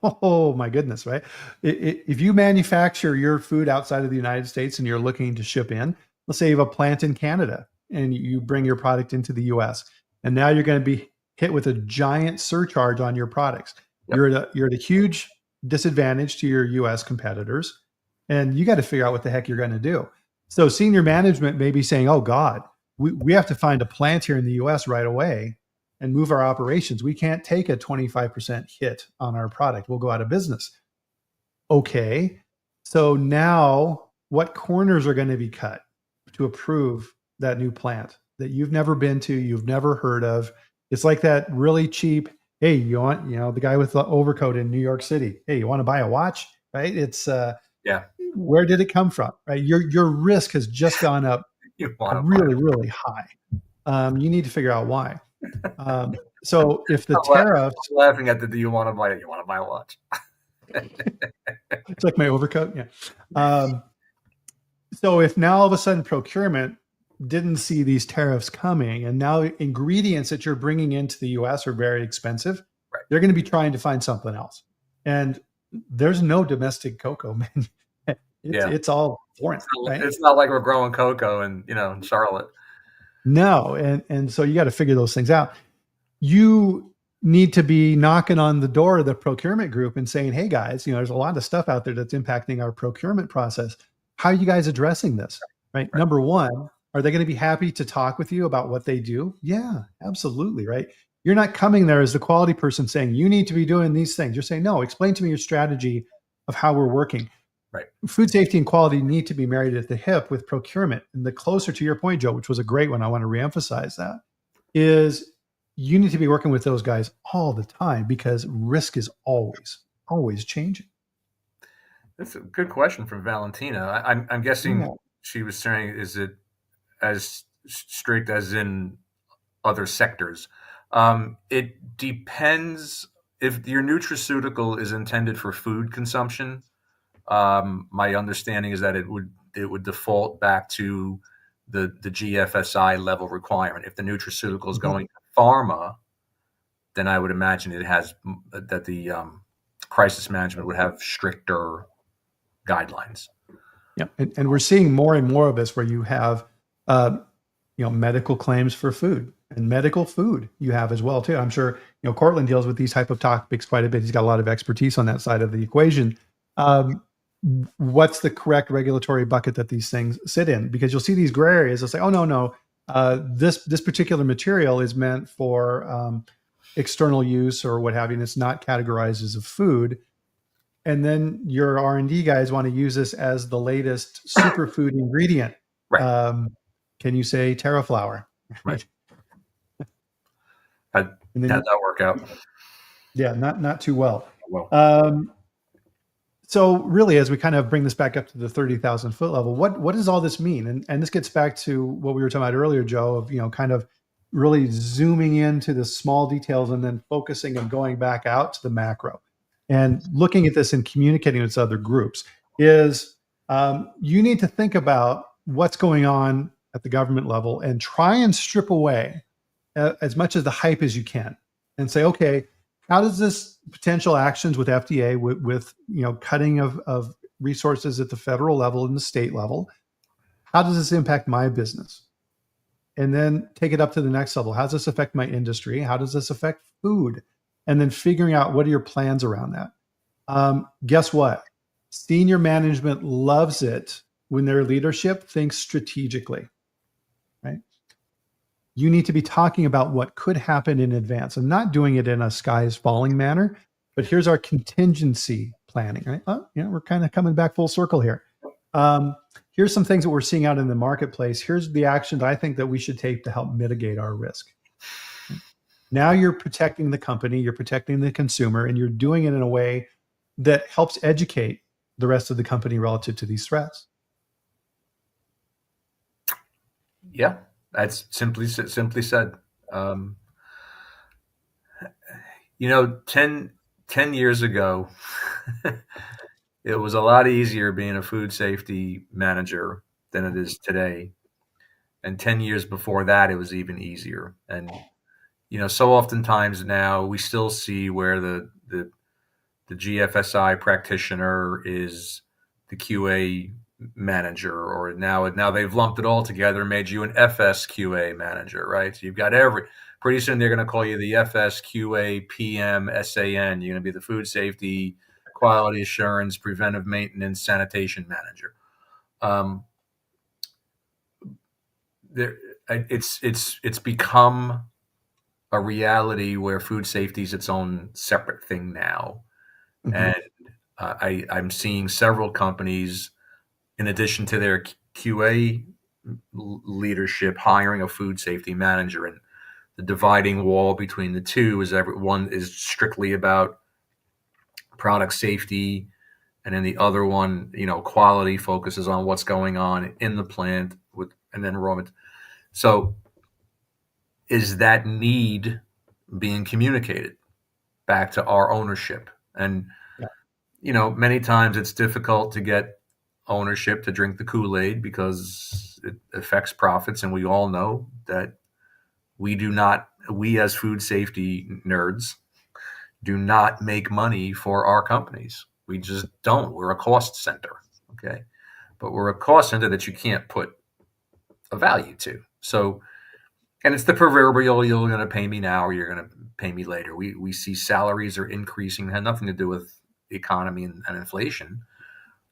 Oh my goodness, right? If you manufacture your food outside of the United States and you're looking to ship in, let's say you have a plant in Canada and you bring your product into the US, and now you're going to be hit with a giant surcharge on your products. Yep. You're at a huge disadvantage to your US competitors, and you got to figure out what the heck you're going to do. So senior management may be saying, oh God, we have to find a plant here in the US right away and move our operations. We can't take a 25% hit on our product. We'll go out of business. Okay. So now what corners are going to be cut to approve that new plant that you've never been to, you've never heard of? It's like that really cheap, hey, you want, the guy with the overcoat in New York City. Hey, you want to buy a watch? Right? It's Yeah. where did it come from? Right? Your risk has just gone up really, really high. You need to figure out why. So if the tariffs, I'm laughing at the, do you want to buy it? You want to buy a watch? It's like my overcoat. Yeah. So if now all of a sudden procurement didn't see these tariffs coming, and now ingredients that you're bringing into the US are very expensive, right, they're going to be trying to find something else. And there's no domestic cocoa, man. It's all foreign. It's not like we're growing cocoa in Charlotte. No. And so you got to figure those things out. You need to be knocking on the door of the procurement group and saying, hey guys, there's a lot of stuff out there that's impacting our procurement process. How are you guys addressing this? Right. Number one, are they going to be happy to talk with you about what they do? Yeah, absolutely. Right. You're not coming there as the quality person saying you need to be doing these things. You're saying, no, explain to me your strategy of how we're working. Right. Food safety and quality need to be married at the hip with procurement. And the closer to your point, Joe, which was a great one, I want to reemphasize that, is you need to be working with those guys all the time because risk is always changing. That's a good question from Valentina. I'm guessing she was saying, is it as strict as in other sectors? It depends. If your nutraceutical is intended for food consumption, my understanding is that it would default back to the GFSI level requirement. If the nutraceutical is going to pharma, then I would imagine it has that the crisis management would have stricter guidelines. Yeah, and we're seeing more and more of this where you have medical claims for food and medical food you have as well too. I'm sure Cortland deals with these type of topics quite a bit. He's got a lot of expertise on that side of the equation. What's the correct regulatory bucket that these things sit in? Because you'll see these gray areas. They'll say, oh no, this particular material is meant for external use or what have you, and it's not categorized as a food. And then your R&D guys want to use this as the latest superfood ingredient. Right. Can you say terraflower? Right. How'd that work out? Yeah, not too well. So really, as we kind of bring this back up to the 30,000 foot level, what does all this mean? And this gets back to what we were talking about earlier, Joe, of kind of really zooming into the small details and then focusing and going back out to the macro. And looking at this and communicating with other groups is you need to think about what's going on at the government level and try and strip away as much of the hype as you can and say, okay, how does this potential actions with FDA, with cutting of resources at the federal level and the state level, how does this impact my business? And then take it up to the next level. How does this affect my industry? How does this affect food? And then figuring out what are your plans around that. Guess what? Senior management loves it when their leadership thinks strategically, right? You need to be talking about what could happen in advance and not doing it in a skies falling manner, but here's our contingency planning, right? We're kind of coming back full circle here. Here's some things that we're seeing out in the marketplace. Here's the actions I think that we should take to help mitigate our risk. Now you're protecting the company, you're protecting the consumer, and you're doing it in a way that helps educate the rest of the company relative to these threats. Yeah, that's simply said. Um, 10 years ago, it was a lot easier being a food safety manager than it is today. And 10 years before that, it was even easier. And so oftentimes now we still see where the GFSI practitioner is the QA manager, or now they've lumped it all together and made you an FSQA manager, right? So you've got pretty soon they're going to call you the FSQA PM SAN. You're going to be the food safety, quality assurance, preventive maintenance, sanitation manager. Um, there, it's become a reality where food safety is its own separate thing now. Mhm. And I'm seeing several companies, in addition to their QA leadership, hiring a food safety manager. And the dividing wall between the two is everyone is strictly about product safety, and then the other one, quality focuses on what's going on in the plant and then raw material. So is that need being communicated back to our ownership? And Yeah. many times it's difficult to get ownership to drink the Kool-Aid because it affects profits. And we all know that we as food safety nerds do not make money for our companies. We just don't. We're a cost center. Okay. But we're a cost center that you can't put a value to. So, and it's the proverbial, you're going to pay me now or you're going to pay me later. We see salaries are increasing. It had nothing to do with the economy and inflation.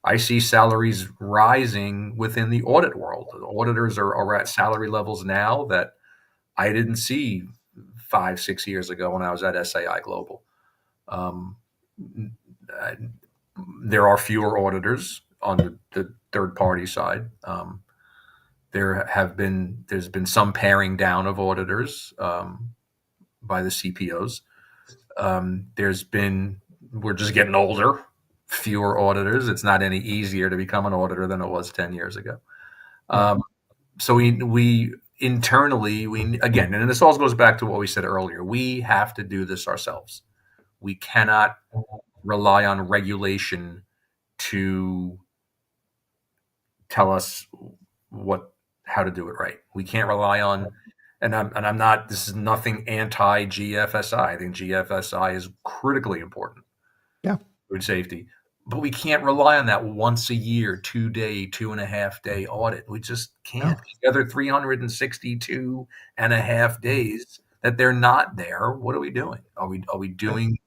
I see salaries rising within the audit world. The auditors are at salary levels now that I didn't see 5, 6 years ago when I was at SAI Global. Um, there are fewer auditors on the third party side. There's been some paring down of auditors by the CPOs. We're just getting older, fewer auditors. It's not any easier to become an auditor than it was 10 years ago. Right. So we internally, again, and this all goes back to what we said earlier, we have to do this ourselves. We cannot rely on regulation to tell us how to do it right. We can't rely on, and I'm not, this is nothing anti GFSI. I think GFSI is critically important. Yeah. Food safety. But we can't rely on that once a year, 2-day, 2.5-day audit. We just can't. No. The other 362 and a half days that they're not there, what are we doing? Are we Right. doing,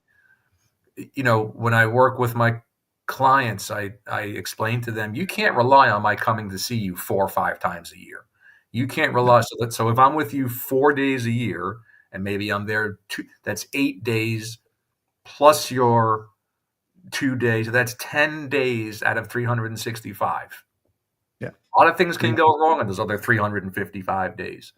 when I work with my clients, I explain to them, you can't rely on my coming to see you 4 or 5 times a year. You can't rely. So if I'm with you 4 days a year and maybe I'm there that's 8 days plus your 2 days. That's 10 days out of 365. Yeah. A lot of things can go wrong in those other 355 days.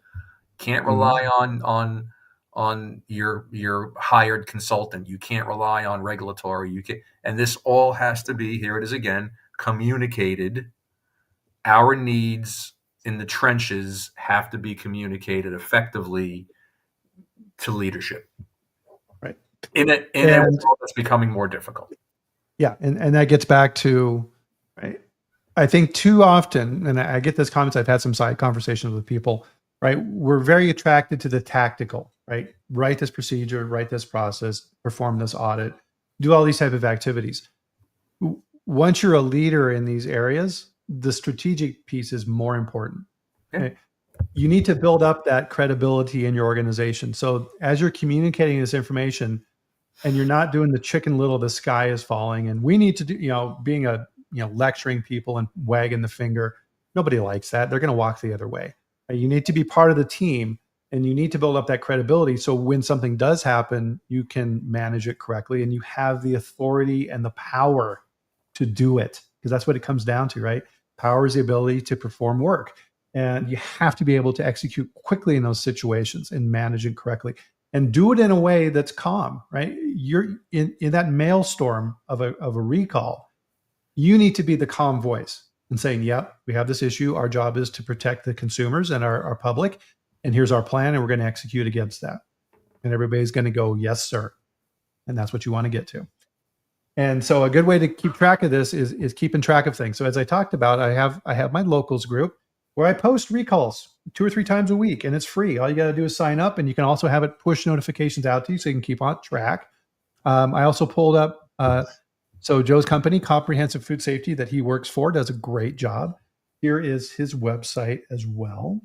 Can't Mhm. rely on your hired consultant. You can't rely on regulatory. And this all has to be, here it is again, communicated. Our needs in the trenches have to be communicated effectively to leadership Right. in a And world that's becoming more difficult. yeah, and that gets back to, right, I think too often, and I get this comments, I've had some side conversations with people, right? We're very attracted to the tactical, right? Write this procedure, write this process, perform this audit, do all these type of activities. Once you're a leader in these areas, the strategic piece is more important. Yeah. Right? You need to build up that credibility in your organization. So as you're communicating this information, and you're not doing the chicken little, the sky is falling and we need to do, being lecturing people and wagging the finger, nobody likes that. They're going to walk the other way. You need to be part of the team and you need to build up that credibility, so when something does happen you can manage it correctly and you have the authority and the power to do it, because that's what it comes down to, right? Power is the ability to perform work, and you have to be able to execute quickly in those situations and manage it correctly. and do it in a way that's calm, right? You're in that maelstrom of a recall. You need to be the calm voice and saying, yep, we have this issue. Our job is to protect the consumers and our public. And here's our plan, and we're going to execute against that. And everybody's going to go, yes, sir. And that's what you want to get to. And so a good way to keep track of this is keeping track of things. So as I talked about, I have my locals group where I post recalls 2 or 3 times a week, and it's free. All you got to do is sign up, and you can also have it push notifications out to you so you can keep on track. I also pulled up, so Joe's company, Comprehensive Food Safety, that he works for, does a great job. Here is his website as well.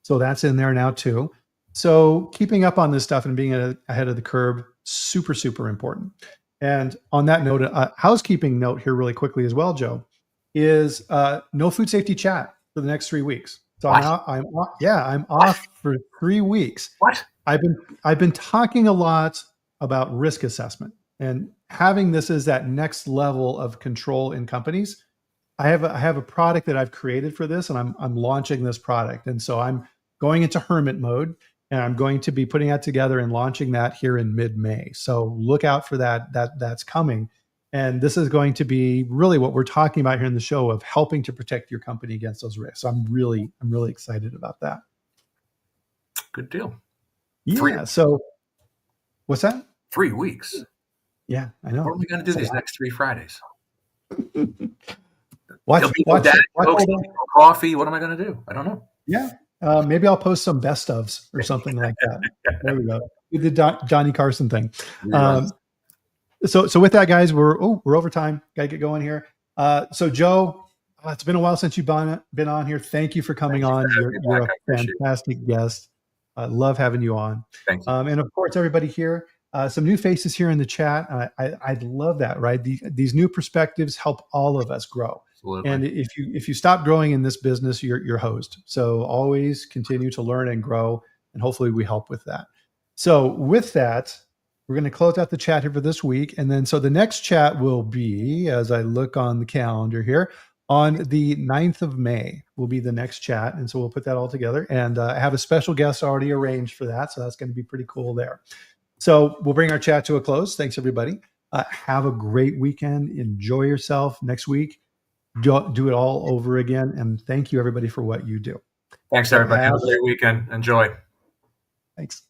So that's in there now too. So keeping up on this stuff and being ahead of the curve, super, super important. And on that note, a housekeeping note here really quickly as well, Joe, is no food safety chat for the next 3 weeks. So I'm off for 3 weeks. What? I've been talking a lot about risk assessment and having this as that next level of control in companies. I have a product that I've created for this, and I'm launching this product. And so I'm going into hermit mode, and I'm going to be putting that together and launching that here in mid-May. So look out for that. That's coming. And this is going to be really what we're talking about here in the show, of helping to protect your company against those risks. So I'm really excited about that. Good deal. Yeah. So what's that? 3 weeks. Yeah, I know. What are we going to do these next 3 Fridays? Watch coffee. What am I going to do? I don't know. Yeah. Maybe I'll post some best ofs or something like that. There we go. We did Johnny Carson thing. So with that, guys, we're over time. Got to get going here. So Joe, it's been a while since you've been on here. Thank you for coming on. You're a fantastic guest. I love having you on. Thank you. And of course, everybody here, some new faces here in the chat. I love that, right? These new perspectives help all of us grow. Absolutely. And if you stop growing in this business, you're hosed. So always continue to learn and grow, and hopefully we help with that. So with that, we're going to close out the chat here for this week. And then, so the next chat will be, as I look on the calendar here, on the 9th of May will be the next chat. And so we'll put that all together. And I have a special guest already arranged for that. So that's going to be pretty cool there. So we'll bring our chat to a close. Thanks, everybody. Have a great weekend. Enjoy yourself next week. Do it all over again. And thank you, everybody, for what you do. Thanks, everybody. Have a great weekend. Enjoy. Thanks.